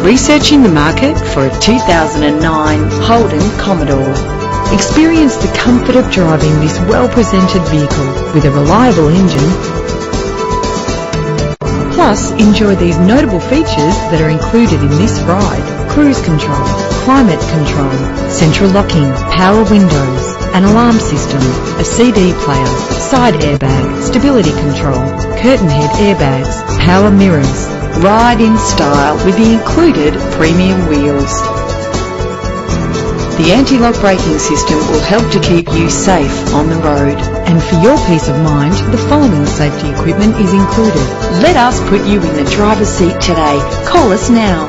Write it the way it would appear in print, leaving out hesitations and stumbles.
Researching the market for a 2009 Holden Commodore. Experience the comfort of driving this well-presented vehicle with a reliable engine. Plus, enjoy these notable features that are included in this ride: cruise control, climate control, central locking, power windows, an alarm system, a CD player, side airbag, stability control, curtain head airbags, power mirrors. Ride in style with the included premium wheels. The anti-lock braking system will help to keep you safe on the road. And for your peace of mind, the following safety equipment is included. Let us put you in the driver's seat today. Call us now.